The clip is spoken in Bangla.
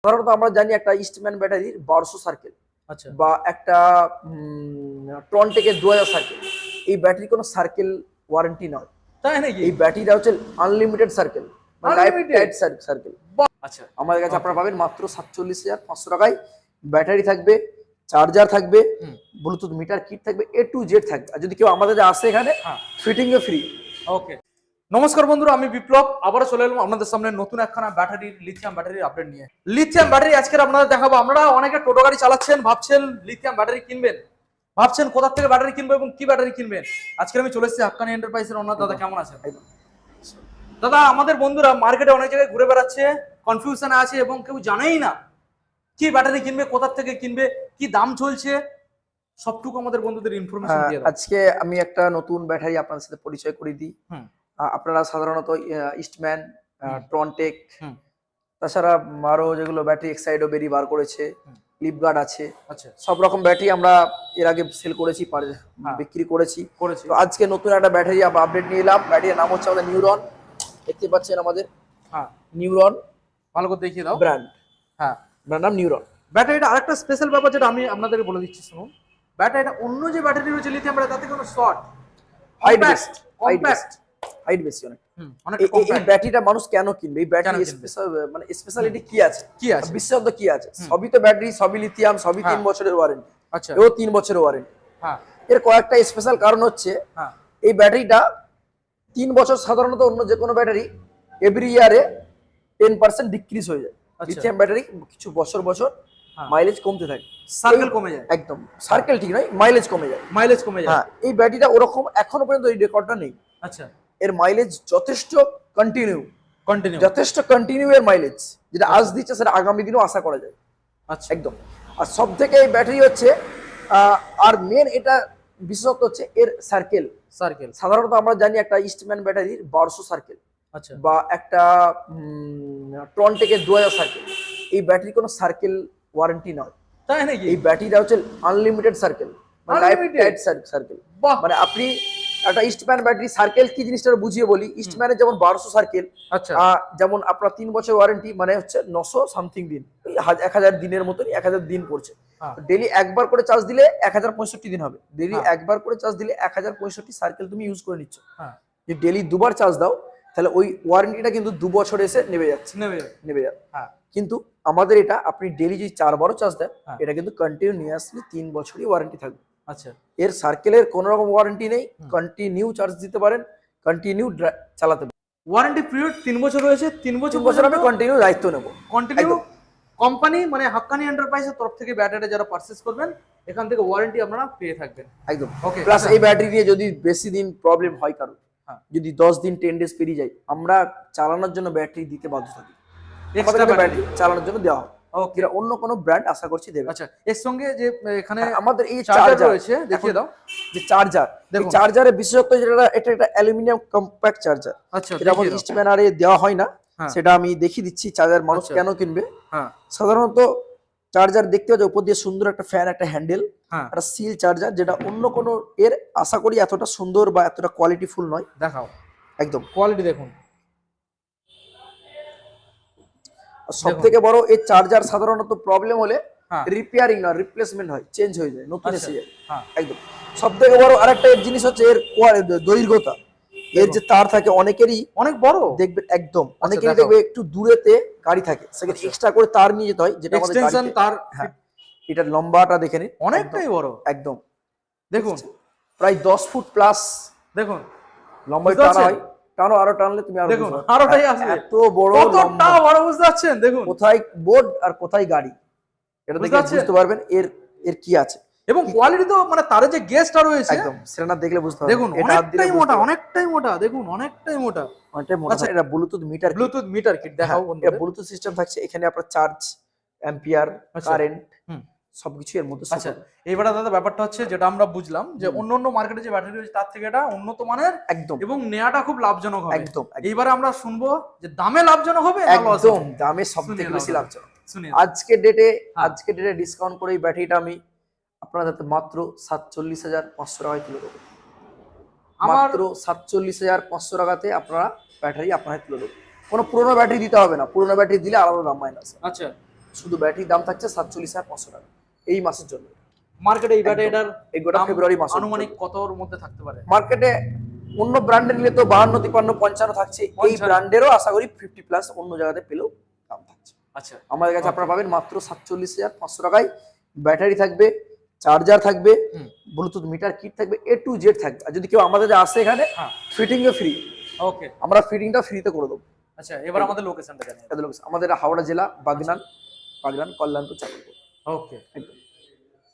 সাধারণত আমরা জানি একটা ইস্টম্যান ব্যাটারির 1200 সার্কেল আচ্ছা বা একটা ট্রনটেকের 2000 সার্কেল। এই ব্যাটারি কোনো সার্কেল ওয়ারেন্টি নয়। তাই নাকি? এই ব্যাটারিটা হচ্ছে আনলিমিটেড সার্কেল, মানে লাইফ Unlimited? Time circle. আচ্ছা আমাদের কাছে Okay. আপনারা পাবেন মাত্র 47,500 টাকায়। ব্যাটারি থাকবে, চার্জার থাকবে, হুম। ব্লুটুথ মিটার কিট থাকবে, এ টু জেড থাকবে। আর যদি কেউ আমাদের আসে এখানে, হ্যাঁ। ফিটিংও ফ্রি। ওকে, নমস্কার বন্ধুরা, আমি বিপ্লব আবারও চলে এলাম আপনাদের সামনে নতুন একখানা ব্যাটারির লিথিয়াম ব্যাটারির আপডেট নিয়ে। লিথিয়াম ব্যাটারি আজকে আপনাদের দেখাবো। আপনারা অনেকে টোটো গাড়ি চালাচ্ছেন, ভাবছেন লিথিয়াম ব্যাটারি কিনবেন, ভাবছেন কোথা থেকে ব্যাটারি কিনবো এবং কি ব্যাটারি কিনবেন। আজকে আমি চলে এসেছি হাক্কানি এন্টারপ্রাইজের ওনার দাদা। কেমন আছেন দাদা? আমাদের বন্ধুরা মার্কেটে অনেক জায়গায় ঘুরে বেড়াচ্ছে, কনফিউশনে আছে এবং কেউ জানেই না কি ব্যাটারি কিনবে, কোথা থেকে কিনবে, কি দাম চলছে, সবটুকু আমাদের বন্ধুদের ইনফরমেশন দিয়ে দাও। আজকে আমি একটা নতুন ব্যাটারি আপনাদের সাথে পরিচয় করে দিই। হুম। আপনারা সাধারণত ইস্টম্যান, ট্রনটেক, হুম। তাছাড়া আরো যেগুলো ব্যাটারি এক্সাইডও বেরি বার করেছে, লিপগার্ড আছে, আচ্ছা সব রকম ব্যাটারি আমরা এর আগে সেল করেছি, হ্যাঁ। বিক্রি করেছি। করেছি। তো আজকে নতুন একটা ব্যাটারি আপডেট নিয়ে এলাম। ব্যাটারির নাম হচ্ছে আমাদের নিউরন। দেখতে পাচ্ছেন আমাদের হ্যাঁ, নিউরন ভালো করে দেখিয়ে দাও। ব্র্যান্ড, হ্যাঁ, ব্র্যান্ড নাম নিউরন। ব্যাটারিটা আরেকটা স্পেশাল ব্যাপার যেটা আমি আপনাদেরকে বলে দিচ্ছি শুনুন। ব্যাটারিটা অন্য যে ব্যাটারি রয়েছে লিথিয়াম ব্যাটারি তাতে কোনো short, height compact, best, compact. Height বেশি অনেক। অনেক এই কম্প্যাক্ট। ব্যাটারিটা মানুষ কেন কিনবে? এই ব্যাটারি কেন কিনবে? স্পেশাল, মানে স্পেশালিটি কি আছে, কি আছে? বিশেষত্ব কি আছে? সবই তো ব্যাটারি, সবই লিথিয়াম, সবই 3 হ্যাঁ। বছরের ওয়ারেন্টি। আচ্ছা। এও 3 বছরের ওয়ারেন্টি। হ্যাঁ। এর কয়েকটা স্পেশাল কারণ হচ্ছে, হ্যাঁ। এই ব্যাটারিটা 3 বছর, সাধারণত অন্য যে কোনো ব্যাটারি এভরি ইয়ারে 10% ডিক্রিজ হয়ে যায়। আচ্ছা। লিথিয়াম ব্যাটারি কিছু বছর হ্যাঁ। মাইলেজ কমতে থাকে, সার্কেল কমে যায়। একদম সার্কেল ঠিক নয়, মাইলেজ কমে যায়। মাইলেজ কমে যায়। হ্যাঁ, এই ব্যাটারিটা ওরকম এখনো পর্যন্ত এই রেকর্ডটা নেই। আচ্ছা। এর মাইলেজ যথেষ্ট কন্টিনিউ, কন্টিনিউ। যথেষ্ট কন্টিনিউ এর মাইলেজ, যেটা আজ দিচ্ছে সেটা আগামী দিনও আশা করা যায়। আচ্ছা। একদম। আর সব থেকে এই ব্যাটারি হচ্ছে আর মেন এটা বিশেষত্ব হচ্ছে এর সার্কেল। সার্কেল। সাধারণত আমরা জানি একটা ইস্টম্যান ব্যাটারির 1200 সার্কেল আচ্ছা। বা একটা ট্রনটেকের 2000 সার্কেল। এই ব্যাটারি কোনো সার্কেল ওয়ারেন্টি নয়। তাই নাকি? এই ব্যাটারিটা হচ্ছে আনলিমিটেড সার্কেল, মানে লাইফ Unlimited? Time circle. বাহ। মানে আপনি একটা ইস্টম্যান ব্যাটারি সার্কেল কি জিনিসটা বুঝিয়ে বলি। ইস্টম্যানের যেমন 1200 সার্কেল, আচ্ছা। যেমন আপনার 3 বছর ওয়ারেন্টি, মানে হচ্ছে 900 সামথিং দিন, 1000 দিনের মতন 1000 দিন পড়ছে। হ্যাঁ। ডেলি একবার করে চার্জ দিলে 1065 দিন হবে। ডেলি হ্যাঁ। একবার করে চার্জ দিলে 1065 সার্কেল তুমি ইউজ করে নিচ্ছ। হ্যাঁ। যদি ডেলি দুবার চার্জ দাও তাহলে ওই ওয়ারেন্টিটা কিন্তু 2 বছর এসে নেমে যাচ্ছে, নেমে যাবে। নেমে যাবে। হ্যাঁ। কিন্তু আমাদের এটা আপনি ডেলি যদি 4 বারও চার্জ দেন, হ্যাঁ। এটা কিন্তু কন্টিনিউয়াসলি 3 বছরই ওয়ারেন্টি থাকবে। আচ্ছা। এর সার্কেলের কোনো রকম ওয়ারেন্টি নেই। কন্টিনিউ চার্জ দিতে পারেন, কন্টিনিউ চালাতে পারেন। ওয়ারেন্টি পিরিয়ড 3 বছর রয়েছে। 3 বছর 3 বছর আমি কন্টিনিউ দায়িত্ব নেব। কন্টিনিউ। একদম। কোম্পানি মানে হাক্কানি এন্টারপ্রাইজের তরফ থেকে ব্যাটারি যারা পারচেজ করবেন এখান থেকে ওয়ারেন্টি আপনারা পেয়ে থাকবেন। একদম। Okay, প্লাস আচ্ছা। এই ব্যাটারি দিয়ে যদি বেশি দিন প্রবলেম হয় কারো, হ্যাঁ। যদি 10 দিন 10 ডেজ পেরিয়ে যায়, আমরা চালানোর জন্য ব্যাটারি দিতে বাধ্য থাকি। Extra battery battery. চালানোর জন্য দেওয়া হয়, ওকে। যেটা অন্য কোনো ব্র্যান্ড আশা করছি দেবে। আচ্ছা, এর সঙ্গে যে এখানে আমাদের এই চার্জার চার্জার রয়েছে দেখিয়ে দাও। যে চার্জার, এই দেখুন। চার্জারের বিশেষত্ব যেটা, এটা একটা অ্যালুমিনিয়াম কম্প্যাক্ট চার্জার। আচ্ছা, এটা আমাদের দেখিয়ে দাও। ইস্টম্যান আরে দেওয়া হয় না। হ্যাঁ। সেটা আমি দেখিয়ে দিচ্ছি চার্জার মানুষ আচ্ছা। কেন কিনবে। হ্যাঁ। সাধারণত চার্জার দেখতে পাচ্ছ উপর দিয়ে সুন্দর একটা ফ্যান, একটা হ্যান্ডেল, হ্যাঁ। একটা সিল চার্জার, যেটা অন্য কোনো এর আশা করি এতটা সুন্দর বা এতটা কোয়ালিটিফুল নয়। দেখাও একদম। কোয়ালিটি দেখুন। সব থেকে বড়, এই চার্জার সাধারণত প্রবলেম হলে হ্যাঁ। রিপেয়ারিং না, রিপ্লেসমেন্ট হয়, চেঞ্জ হয়ে যায়, নতুন আচ্ছা। এসে যায়। হ্যাঁ। একদম। সব থেকে বড় আরেকটা এর জিনিস হচ্ছে এর দৈর্ঘ্যতা। এর যে তার থাকে অনেকেরই অনেক বড় দেখবে, একদম অনেকেরই দেখাও। দেখবে একটু দূরেতে গাড়ি থাকে, সেখানে আচ্ছা। এক্সট্রা করে তার নিয়ে যেতে হয়, যেটা আমাদের এক্সটেনশন গাড়িতে। তার। হ্যাঁ, এটার লম্বাটা দেখে নিন, অনেকটাই বড়। একদম দেখুন প্রায় 10 ফুট প্লাস দেখুন লম্বায় বুঝতে টানা পারছেন? হয়। টানো, আরো টানলে তুমি আরো দেখুন বুঝতে পারবে। আরোটাই আসবে। এত বড় কতটা লম্বা, বড় বুঝতে পারছেন? দেখুন কোথায় বোর্ড আর কোথায় গাড়ি, এটা বুঝতে দেখে পারছেন? বুঝতে পারবেন এর এর কি আছে। এবং কোয়ালিটি তো মানে তার যে গেজটা রয়েছে একদম, সেটা না দেখলে বুঝতে পারবেন। দেখুন এটা হাত দিলে অনেকটাই বুঝতে মোটা, পারবেন। অনেকটাই মোটা। দেখুন অনেকটাই মোটা। অনেকটাই মোটা। আচ্ছা। এটা Bluetooth meter, Bluetooth meter kit দেখাও এটা বন্ধুদের। ব্লুটুথ সিস্টেম থাকছে এখানে। আপনার চার্জ, অ্যাম্পিয়ার, আচ্ছা। কারেন্ট হুম। সবকিছু এর মধ্যে আচ্ছা, support। এইবারে দাদা ব্যাপারটা হচ্ছে যেটা আমরা বুঝলাম যে অন্য মার্কেটে যে ব্যাটারি রয়েছে তার থেকে এটা উন্নত মানের একদম, এবং নেওয়াটা খুব লাভজনক হবে। একদম, একদম। এইবারে আমরা শুনবো যে দামে লাভজনক হবে না লস একদম হবে? দামে সব শুনিয়ে থেকে দাও বেশি দাদা। লাভজনক। শুনিয়ে হ্যাঁ। আজকে ডেটে ডিসকাউন্ট করে এই ব্যাটারিটা আমি আপনার হাতে মাত্র 47,500 টাকায় তুলে দেবো। আমার মাত্র 47,500 টাকাতে আপনারা ব্যাটারি আপনার হাতে তুলে দেবো। কোনো পুরোনো ব্যাটারি দিতে হবে না, পুরোনো ব্যাটারি দিলে আলাদা দাম মাইনাস। আচ্ছা শুধু ব্যাটারির দাম থাকছে 47,500 টাকা এই মাসের জন্য। মার্কেটে এই ব্যাটারিটার এই গোটা দাম ফেব্রুয়ারি মাস আনুমানিক কতর মধ্যে থাকতে পারে? মার্কেটে অন্য ব্র্যান্ডের নিলে তো 52, 53, 55 থাকছে। এই 55 ব্র্যান্ডেরও আশা করি 50 প্লাস অন্য জায়গাতে পেলেও দাম থাকছে। আচ্ছা, আমাদের কাছে আপনারা পাবেন মাত্র 47,500 টাকায়। ব্যাটারি থাকবে, চার্জার থাকবে, হুম। ব্লুটুথ মিটার কিট থাকবে, A to Z থাকবে। আর যদি কেউ আমাদের আসে এখানে, হ্যাঁ, ফিটিং এ ফ্রি, ওকে। আমরা ফিটিংটা ফ্রিতে করে দেবো। আচ্ছা, এবার আমাদের লোকেশনটা জানিয়ে আমাদের হাওড়া জেলা, বাগনান, কল্যাণপুর, চাকলপুর। ওকে। একদম।